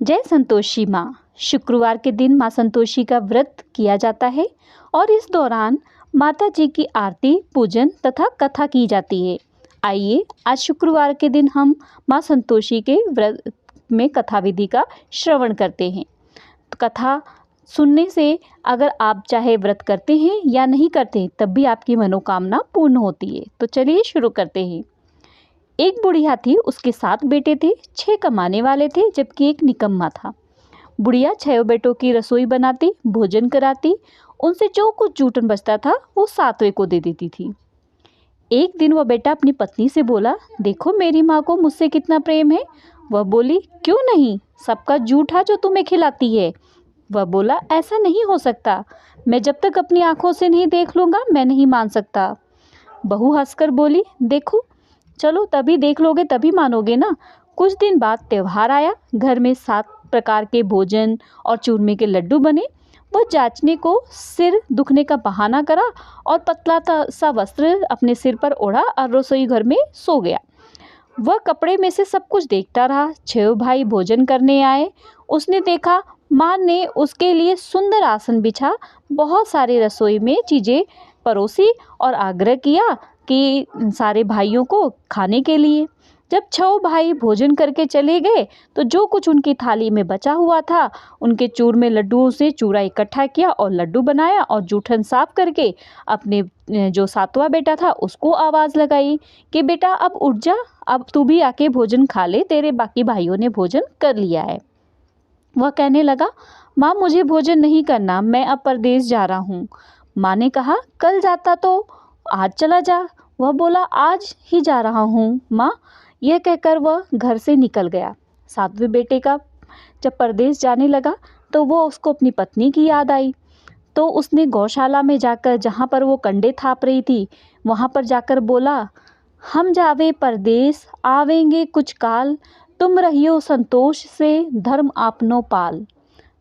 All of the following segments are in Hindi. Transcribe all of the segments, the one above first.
जय संतोषी माँ। शुक्रवार के दिन माँ संतोषी का व्रत किया जाता है और इस दौरान माता जी की आरती, पूजन तथा कथा की जाती है। आइए आज शुक्रवार के दिन हम माँ संतोषी के व्रत में कथा विधि का श्रवण करते हैं। कथा सुनने से अगर आप चाहे व्रत करते हैं या नहीं करते तब भी आपकी मनोकामना पूर्ण होती है। तो चलिए शुरू करते हैं। एक बुढ़िया थी, उसके 7 बेटे थे। 6 कमाने वाले थे जबकि एक निकम्मा था। बुढ़िया 6 बेटों की रसोई बनाती, भोजन कराती, उनसे जो कुछ जूठन बचता था वो 7वें को दे देती थी। एक दिन वह बेटा अपनी पत्नी से बोला, देखो मेरी माँ को मुझसे कितना प्रेम है। वह बोली, क्यों नहीं, सबका जूठा जो तुम्हें खिलाती है। वह बोला, ऐसा नहीं हो सकता, मैं जब तक अपनी आंखों से नहीं देख लूँगा मैं नहीं मान सकता। बहू हंसकर बोली, देखो चलो तभी देख लोगे तभी मानोगे ना। कुछ दिन बाद त्योहार आया। घर में 7 प्रकार के भोजन और चूरमे के लड्डू बने। वह जांचने को सिर दुखने का बहाना करा और पतला सा वस्त्र अपने सिर पर ओढ़ा और रसोई घर में सो गया। वह कपड़े में से सब कुछ देखता रहा। 6 भाई भोजन करने आए। उसने देखा माँ ने उसके लिए सुंदर आसन बिछा, बहुत सारी रसोई में चीज़ें परोसी और आग्रह किया कि सारे भाइयों को खाने के लिए। जब 6 भाई भोजन करके चले गए तो जो कुछ उनकी थाली में बचा हुआ था, उनके चूरमे लड्डुओं से चूरा इकट्ठा किया और लड्डू बनाया और जूठन साफ करके अपने जो 7वां बेटा था उसको आवाज़ लगाई कि बेटा अब उठ जा, अब तू भी आके भोजन खा ले, तेरे बाकी भाइयों ने भोजन कर लिया है। वह कहने लगा, माँ मुझे भोजन नहीं करना, मैं अब परदेश जा रहा हूँ। माँ ने कहा, कल जाता तो आज चला जा। वह बोला, आज ही जा रहा हूँ माँ। यह कहकर वह घर से निकल गया। 7वें बेटे का जब परदेश जाने लगा तो वो उसको अपनी पत्नी की याद आई। तो उसने गौशाला में जाकर, जहाँ पर वो कंडे थाप रही थी, वहाँ पर जाकर बोला, हम जावे परदेश आवेंगे कुछ काल, तुम रहियो संतोष से धर्म आपनो पाल।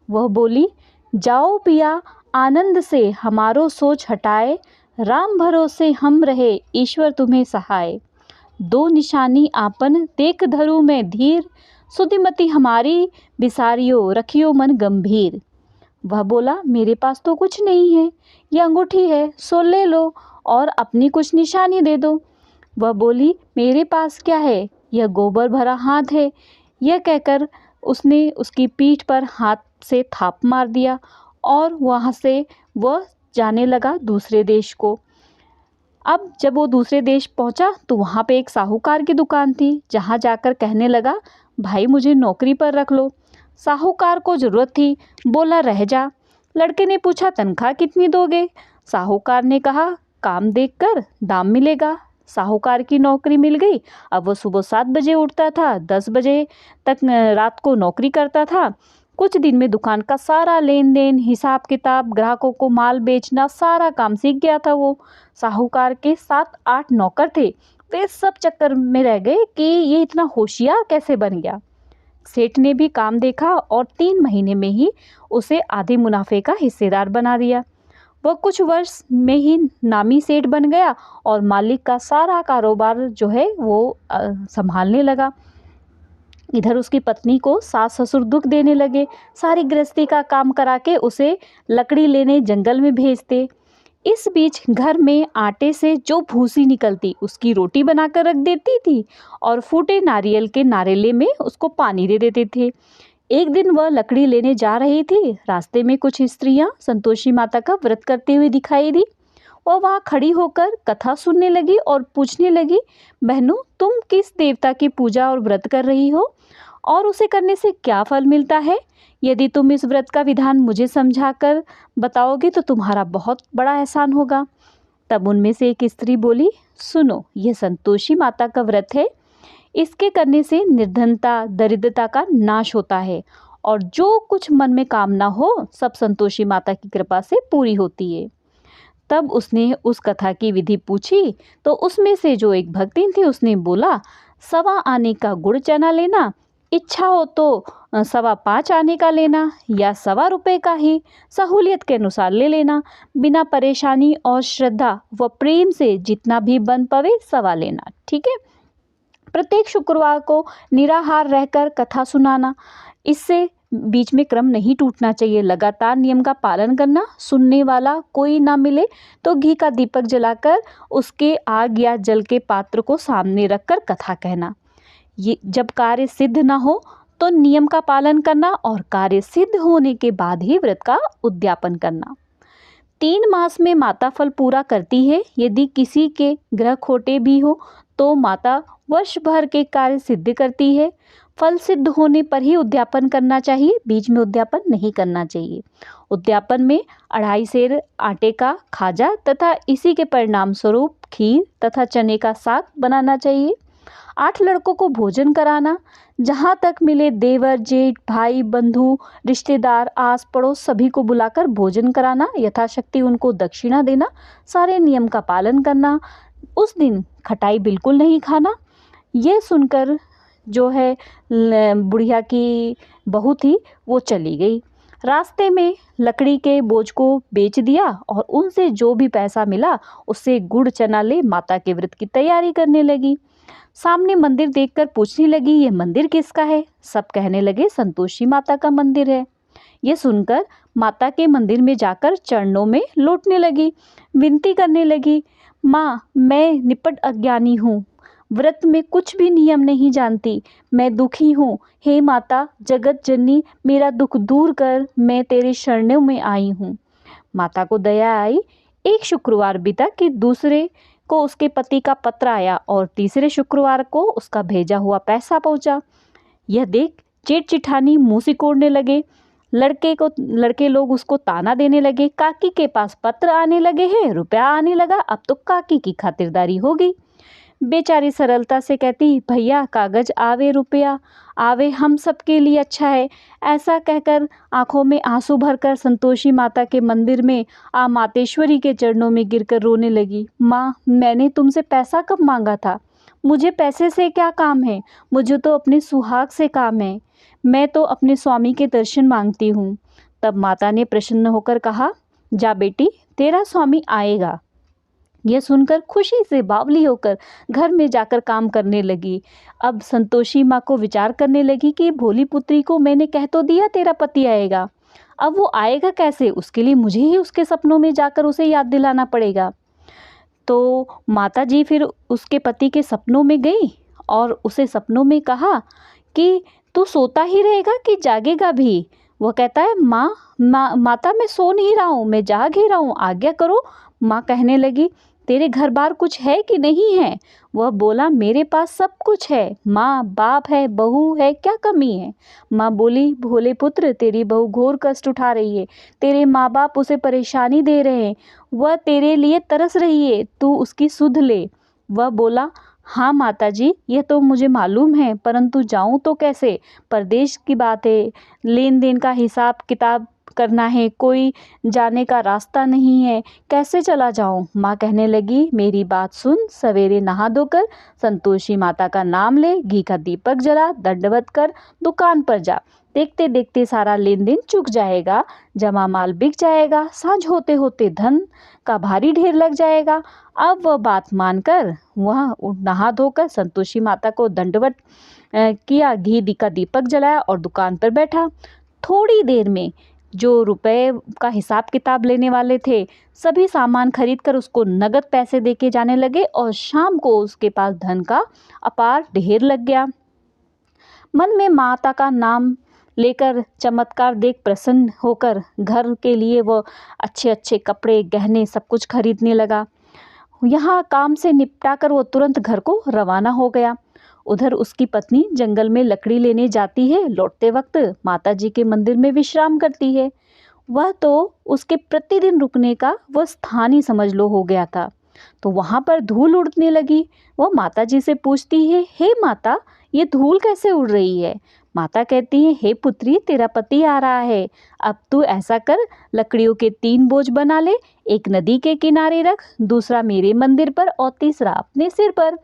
वह बोली, जाओ पिया आनंद से हमारो सोच हटाए, राम भरोसे हम रहे ईश्वर तुम्हें सहाय। 2 निशानी आपन देख धरू में धीर, सुधिमति हमारी बिसारियो रखियो मन गंभीर। वह बोला, मेरे पास तो कुछ नहीं है, यह अंगूठी है, सो ले लो और अपनी कुछ निशानी दे दो। वह बोली, मेरे पास क्या है, यह गोबर भरा हाथ है। यह कहकर उसने उसकी पीठ पर हाथ से थाप मार दिया और वहाँ से वह जाने लगा दूसरे देश को। अब जब वो दूसरे देश पहुंचा तो वहाँ पे एक साहूकार की दुकान थी, जहाँ जाकर कहने लगा, भाई मुझे नौकरी पर रख लो। साहूकार को ज़रूरत थी, बोला रह जा। लड़के ने पूछा, तनख्वाह कितनी दोगे? साहूकार ने कहा, काम देखकर दाम मिलेगा। साहूकार की नौकरी मिल गई। अब वो सुबह 7 बजे उठता था, 10 बजे तक रात को नौकरी करता था। कुछ दिन में दुकान का सारा लेन देन, हिसाब किताब, ग्राहकों को माल बेचना, सारा काम सीख गया था वो। साहूकार के 7-8 नौकर थे। वे सब चक्कर में रह गए कि ये इतना होशियार कैसे बन गया। सेठ ने भी काम देखा और 3 महीने में ही उसे आधे मुनाफे का हिस्सेदार बना दिया। वह कुछ वर्ष में ही नामी सेठ बन गया और मालिक का सारा कारोबार जो है वो संभालने लगा। इधर उसकी पत्नी को सास ससुर दुख देने लगे, सारी गृहस्थी का काम करा के उसे लकड़ी लेने जंगल में भेजते। इस बीच घर में आटे से जो भूसी निकलती उसकी रोटी बनाकर रख देती थी और फूटे नारियल के नारेले में उसको पानी दे देते थे। एक दिन वह लकड़ी लेने जा रही थी। रास्ते में कुछ स्त्रियां संतोषी माता का व्रत करते हुए दिखाई दी। वह वहाँ खड़ी होकर कथा सुनने लगी और पूछने लगी, बहनों तुम किस देवता की पूजा और व्रत कर रही हो और उसे करने से क्या फल मिलता है? यदि तुम इस व्रत का विधान मुझे समझाकर बताओगे तो तुम्हारा बहुत बड़ा एहसान होगा। तब उनमें से एक स्त्री बोली, सुनो, यह संतोषी माता का व्रत है। इसके करने से निर्धनता, दरिद्रता का नाश होता है और जो कुछ मन में कामना हो सब संतोषी माता की कृपा से पूरी होती है। तब उसने उस कथा की विधि पूछी तो उसमें से जो एक भक्तिन थी उसने बोला, 1.25 आने का गुड़ चना लेना, इच्छा हो तो 5.25 आने का लेना या 1.25 रुपये का ही सहूलियत के अनुसार ले लेना, बिना परेशानी और श्रद्धा व प्रेम से जितना भी बन पवे 1.25 लेना। ठीक है। प्रत्येक शुक्रवार को निराहार रहकर कथा सुनाना, इससे बीच में क्रम नहीं टूटना चाहिए। लगातार नियम का पालन करना, सुनने वाला कोई ना मिले तो घी का दीपक जलाकर उसके आग या जल के पात्र को सामने रखकर कथा कहना। ये जब कार्य सिद्ध ना हो तो नियम का पालन करना और कार्य सिद्ध होने के बाद ही व्रत का उद्यापन करना। 3 मास में माता फल पूरा करती है। यदि किसी के ग्रह खोटे भी हो तो माता वर्ष भर के कार्य सिद्ध करती है। फल सिद्ध होने पर ही उद्यापन करना चाहिए, बीच में उद्यापन नहीं करना चाहिए। उद्यापन में 2.5 सेर आटे का खाजा तथा इसी के परिणाम स्वरूप खीर तथा चने का साग बनाना चाहिए। 8 लड़कों को भोजन कराना, जहाँ तक मिले देवर जेठ भाई बंधु रिश्तेदार आस पड़ोस सभी को बुलाकर भोजन कराना, यथाशक्ति उनको दक्षिणा देना, सारे नियम का पालन करना। उस दिन खटाई बिल्कुल नहीं खाना। ये सुनकर जो है बुढ़िया की बहू थी वो चली गई। रास्ते में लकड़ी के बोझ को बेच दिया और उनसे जो भी पैसा मिला उससे गुड़ चना ले माता के व्रत की तैयारी करने लगी। सामने मंदिर देखकर पूछने लगी, ये मंदिर किसका है? सब कहने लगे संतोषी माता का मंदिर है। ये सुनकर माता के मंदिर में जाकर चरणों में लौटने लगी, विनती करने लगी, माँ मैं निपट अज्ञानी हूँ, व्रत में कुछ भी नियम नहीं जानती, मैं दुखी हूँ। हे माता जगत जननी मेरा दुख दूर कर, मैं तेरे शरणों में आई हूँ। माता को दया आई। एक शुक्रवार बीता कि दूसरे को उसके पति का पत्र आया और तीसरे शुक्रवार को उसका भेजा हुआ पैसा पहुंचा। यह देख जेठ जिठानी मुंह सिकोड़ने लगे। लड़के लोग उसको ताना देने लगे, काकी के पास पत्र आने लगे हैं, रुपया आने लगा, अब तो काकी की खातिरदारी होगी। बेचारी सरलता से कहती, भैया कागज आवे रुपया आवे हम सबके लिए अच्छा है। ऐसा कहकर आंखों में आंसू भरकर संतोषी माता के मंदिर में मातेश्वरी के चरणों में गिरकर रोने लगी। माँ मैंने तुमसे पैसा कब मांगा था? मुझे पैसे से क्या काम है? मुझे तो अपने सुहाग से काम है। मैं तो अपने स्वामी के दर्शन मांगती हूँ। तब माता ने प्रसन्न होकर कहा, जा बेटी तेरा स्वामी आएगा। यह सुनकर खुशी से बावली होकर घर में जाकर काम करने लगी। अब संतोषी माँ को विचार करने लगी कि भोली पुत्री को मैंने कह तो दिया तेरा पति आएगा, अब वो आएगा कैसे? उसके लिए मुझे ही उसके सपनों में जाकर उसे याद दिलाना पड़ेगा। तो माता जी फिर उसके पति के सपनों में गई और उसे सपनों में कहा कि तू सोता ही रहेगा कि जागेगा भी? वह कहता है, माता मैं सो नहीं रहा हूँ, मैं जाग ही रहा हूँ, आज्ञा करो। माँ कहने लगी, तेरे घर बार कुछ है कि नहीं है? वह बोला, मेरे पास सब कुछ है, माँ बाप है, बहू है, क्या कमी है? माँ बोली, भोले पुत्र तेरी बहू घोर कष्ट उठा रही है, तेरे माँ बाप उसे परेशानी दे रहे हैं, वह तेरे लिए तरस रही है, तू उसकी सुध ले। वह बोला, हाँ माता जी यह तो मुझे मालूम है, परंतु जाऊं तो कैसे? परदेश की बात है, लेन देन का हिसाब किताब करना है, कोई जाने का रास्ता नहीं है, कैसे चला जाऊं? माँ कहने लगी, मेरी बात सुन, सवेरे नहा धोकर संतोषी माता का नाम ले, घी का दीपक जला, दंडवत कर दुकान पर जा, देखते देखते सारा लेन देन चुक जाएगा, जमा माल बिक जाएगा, सांझ होते होते धन का भारी ढेर लग जाएगा। अब वह बात मानकर वह नहा धोकर संतोषी माता को दंडवत किया, घी का दीपक जलाया और दुकान पर बैठा। थोड़ी देर में जो रुपए का हिसाब किताब लेने वाले थे सभी सामान खरीद कर उसको नगद पैसे देके जाने लगे और शाम को उसके पास धन का अपार ढेर लग गया। मन में माता का नाम लेकर चमत्कार देख प्रसन्न होकर घर के लिए वो अच्छे अच्छे कपड़े गहने सब कुछ खरीदने लगा। यहाँ काम से निपटाकर वो तुरंत घर को रवाना हो गया। उधर उसकी पत्नी जंगल में लकड़ी लेने जाती है, लौटते वक्त माता जी के मंदिर में विश्राम करती है। वह तो उसके प्रतिदिन रुकने का वह स्थान ही समझ लो हो गया था। तो वहाँ पर धूल उड़ने लगी। वह माता जी से पूछती है, हे माता ये धूल कैसे उड़ रही है? माता कहती है, हे पुत्री तेरा पति आ रहा है, अब तू ऐसा कर लकड़ियों के 3 बोझ बना ले, एक नदी के किनारे रख, दूसरा मेरे मंदिर पर और तीसरा अपने सिर पर।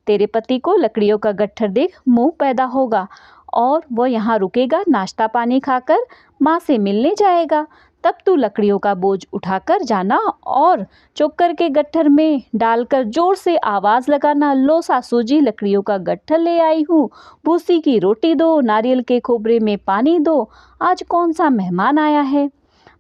तेरे पति को लकड़ियों का गट्ठर देख मोह पैदा होगा और वह यहाँ रुकेगा, नाश्ता पानी खाकर माँ से मिलने जाएगा। तब तू लकड़ियों का बोझ उठाकर जाना और चोकर के गट्ठर में डालकर जोर से आवाज़ लगाना, लो सासू जी लकड़ियों का गट्ठर ले आई हूँ, भूसी की रोटी दो, नारियल के खोबरे में पानी दो, आज कौन सा मेहमान आया है।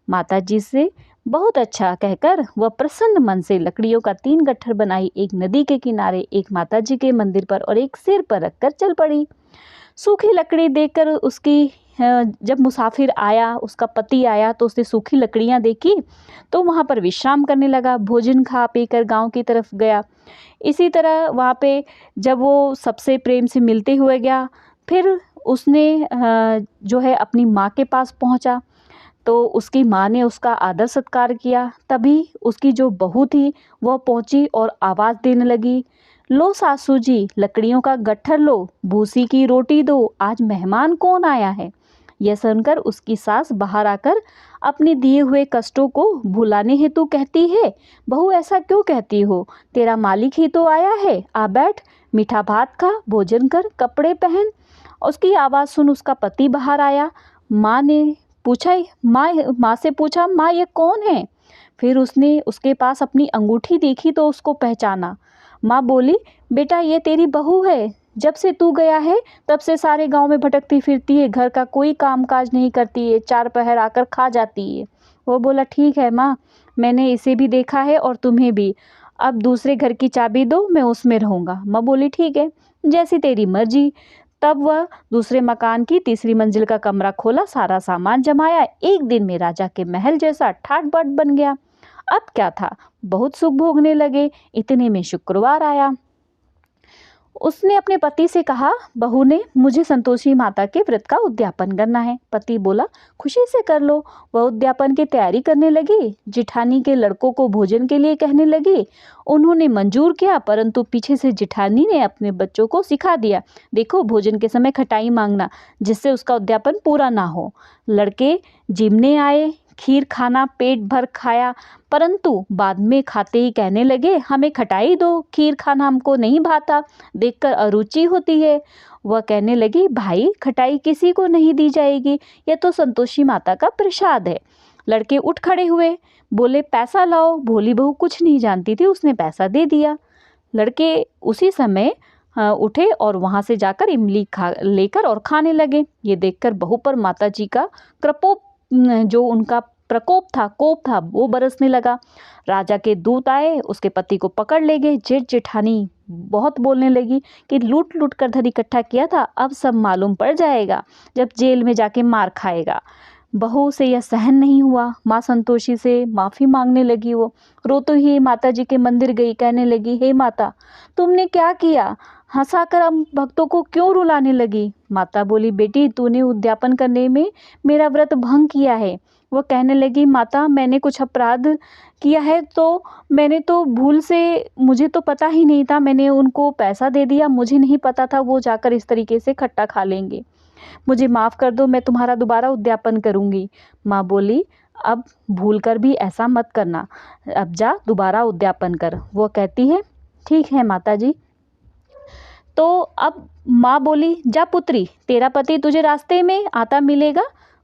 माताजी से बहुत अच्छा कहकर वह प्रसन्न मन से लकड़ियों का 3 गट्ठर बनाई, एक नदी के किनारे, एक माताजी के मंदिर पर और एक सिर पर रखकर चल पड़ी। सूखी लकड़ी देखकर उसकी जब मुसाफिर आया, उसका पति आया तो उसने सूखी लकड़ियां देखी तो वहाँ पर विश्राम करने लगा, भोजन खा पी कर गाँव की तरफ गया। इसी तरह वहाँ पे जब वो सबसे प्रेम से मिलते हुए गया, फिर उसने जो है अपनी माँ के पास पहुँचा तो उसकी माँ ने उसका आदर सत्कार किया। तभी उसकी जो बहू थी वह पहुंची और आवाज़ देने लगी, लो सासू जी लकड़ियों का गट्ठर लो, भूसी की रोटी दो, आज मेहमान कौन आया है। यह सुनकर उसकी सास बाहर आकर अपने दिए हुए कष्टों को भुलाने हेतु कहती है, बहू ऐसा क्यों कहती हो, तेरा मालिक ही तो आया है, आ बैठ, मीठा भात खा, भोजन कर, कपड़े पहन। उसकी आवाज़ सुन उसका पति बाहर आया। माँ ने पूछा, माँ से पूछा, माँ ये कौन है। फिर उसने उसके पास अपनी अंगूठी देखी तो उसको पहचाना। माँ बोली, बेटा ये तेरी बहू है, जब से तू गया है तब से सारे गांव में भटकती फिरती है, घर का कोई काम काज नहीं करती है, 4 पहर आकर खा जाती है। वो बोला, ठीक है माँ, मैंने इसे भी देखा है और तुम्हें भी, अब दूसरे घर की चाबी दो, मैं उसमें रहूँगा। माँ बोली, ठीक है, जैसी तेरी मर्जी। तब वह दूसरे मकान की तीसरी मंजिल का कमरा खोला, सारा सामान जमाया, एक दिन में राजा के महल जैसा ठाट बाट बन गया। अब क्या था, बहुत सुख भोगने लगे। इतने में शुक्रवार आया। उसने अपने पति से कहा, बहू ने मुझे संतोषी माता के व्रत का उद्यापन करना है। पति बोला, खुशी से कर लो। वह उद्यापन की तैयारी करने लगी, जिठानी के लड़कों को भोजन के लिए कहने लगी। उन्होंने मंजूर किया, परंतु पीछे से जिठानी ने अपने बच्चों को सिखा दिया, देखो भोजन के समय खटाई मांगना, जिससे उसका उद्यापन पूरा ना हो। लड़के जिमने आए, खीर खाना पेट भर खाया, परंतु बाद में खाते ही कहने लगे, हमें खटाई दो, खीर खाना हमको नहीं भाता, देखकर अरुचि होती है। वह कहने लगी, भाई खटाई किसी को नहीं दी जाएगी, यह तो संतोषी माता का प्रसाद है। लड़के उठ खड़े हुए, बोले, पैसा लाओ। भोली बहू कुछ नहीं जानती थी, उसने पैसा दे दिया। लड़के उसी समय उठे और वहां से जाकर इमली खा लेकर और खाने लगे। ये देखकर बहू पर माता जी का कृपोप, जो उनका प्रकोप था, कोप था, वो बरसने लगा। राजा के दूत आए, उसके पति को पकड़ ले गए। जेठ जेठानी बहुत बोलने लगी कि लूट लूट कर धन इकट्ठा किया था, अब सब मालूम पड़ जाएगा, जब जेल में जाके मार खाएगा। बहू से यह सहन नहीं हुआ, माँ संतोषी से माफ़ी मांगने लगी। वो रोते ही माता जी के मंदिर गई, कहने लगी, हे माता, तुमने क्या किया, हंसाकर हम भक्तों को क्यों रुलाने लगी। माता बोली, बेटी तूने उद्यापन करने में मेरा व्रत भंग किया है। वो कहने लगी, माता मैंने कुछ अपराध किया है, तो मैंने तो भूल से, मुझे तो पता ही नहीं था, मैंने उनको पैसा दे दिया, मुझे नहीं पता था वो जाकर इस तरीके से खट्टा खा लेंगे, मुझे माफ़ कर दो, मैं तुम्हारा दोबारा उद्यापन करूँगी। माँ बोली, अब भूल कर भी ऐसा मत करना, अब जा दोबारा उद्यापन कर। वो कहती है, ठीक है माता जी। तो अब माँ बोली, जा पुत्री, तेरा पति तुझे रास्ते में आता मिलेगा।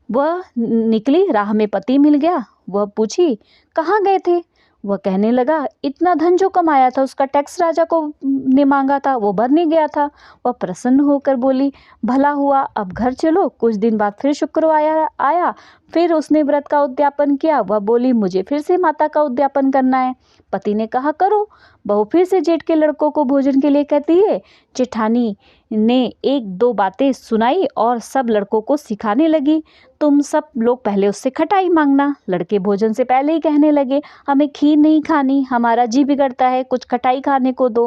वह निकली, राह में पति मिल गया। वह पूछी, कहाँ गए थे। वह कहने लगा, इतना धन जो कमाया था उसका टैक्स राजा को ने मांगा था, वो भरने गया था। वह प्रसन्न होकर बोली, भला हुआ, अब घर चलो। कुछ दिन बाद फिर शुक्रवार आया, फिर उसने व्रत का उद्यापन किया। वह बोली, मुझे फिर से माता का उद्यापन करना है। पति ने कहा, करो। बहू फिर से जेठ के लड़कों को भोजन के लिए कहती है। जेठानी ने 1-2 बातें सुनाई और सब लड़कों को सिखाने लगी, तुम सब लोग पहले उससे खटाई मांगना। लड़के भोजन से पहले ही कहने लगे, हमें खीर नहीं खानी, हमारा जी बिगड़ता है, कुछ खटाई खाने को दो।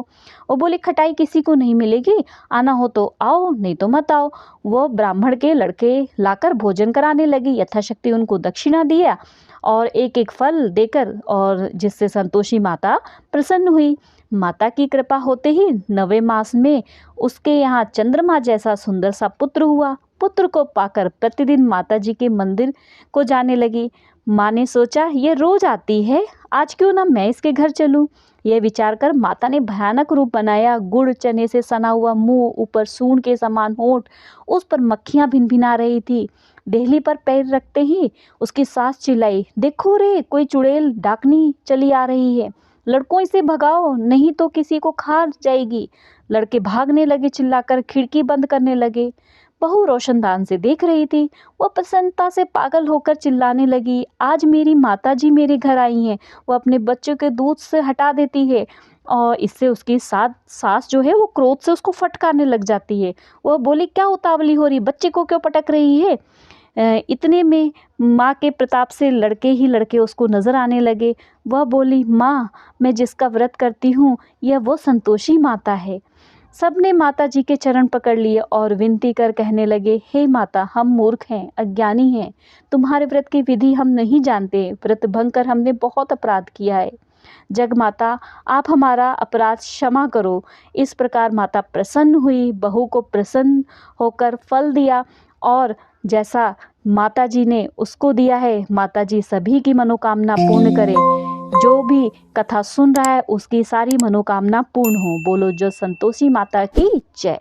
वो बोले, खटाई किसी को नहीं मिलेगी, आना हो तो आओ, नहीं तो मत आओ। वो ब्राह्मण के लड़के लाकर भोजन कराने लगी, यथाशक्ति उनको दक्षिणा दिया और एक एक फल देकर, और जिससे संतोषी माता प्रसन्न हुई। माता की कृपा होते ही 9वें मास में उसके यहाँ चंद्रमा जैसा सुंदर सा पुत्र हुआ। पुत्र को पाकर प्रतिदिन माता जी के मंदिर को जाने लगी। माँ ने सोचा ये रोज आती है, आज क्यों ना मैं इसके घर चलूं। यह विचार कर माता ने भयानक रूप बनाया। गुड़ चने से सना हुआ मुंह, ऊपर सूंड के समान होंठ, उस पर मक्खियां भिनभिना रही थी। देहली पर पैर रखते ही उसकी सास चिल्लाई, देखो रे, कोई चुड़ैल डाकनी चली आ रही है, लड़कों इसे भगाओ, नहीं तो किसी को खा जाएगी। लड़के भागने लगे, चिल्लाकर खिड़की बंद करने लगे। बहू रोशनदान से देख रही थी। वह प्रसन्नता से पागल होकर चिल्लाने लगी, आज मेरी माताजी मेरे घर आई हैं। वह अपने बच्चों के दूध से हटा देती है और इससे उसकी सास जो है वो क्रोध से उसको फटकारने लग जाती है। वह बोली, क्या उतावली हो रही, बच्चे को क्यों पटक रही है। इतने में माँ के प्रताप से लड़के ही लड़के उसको नजर आने लगे। वह बोली, माँ, मैं जिसका व्रत करती हूँ यह वो संतोषी माता है। सबने माता जी के चरण पकड़ लिए और विनती कर कहने लगे, हे माता, हम मूर्ख हैं, अज्ञानी हैं, तुम्हारे व्रत की विधि हम नहीं जानते, व्रत भंग कर हमने बहुत अपराध किया है। जग माता, आप हमारा अपराध क्षमा करो। इस प्रकार माता प्रसन्न हुई, बहू को प्रसन्न होकर फल दिया और जैसा माता जी ने उसको दिया है, माता जी सभी की मनोकामना पूर्ण करें। जो भी कथा सुन रहा है उसकी सारी मनोकामना पूर्ण हो। बोलो जो संतोषी माता की जय।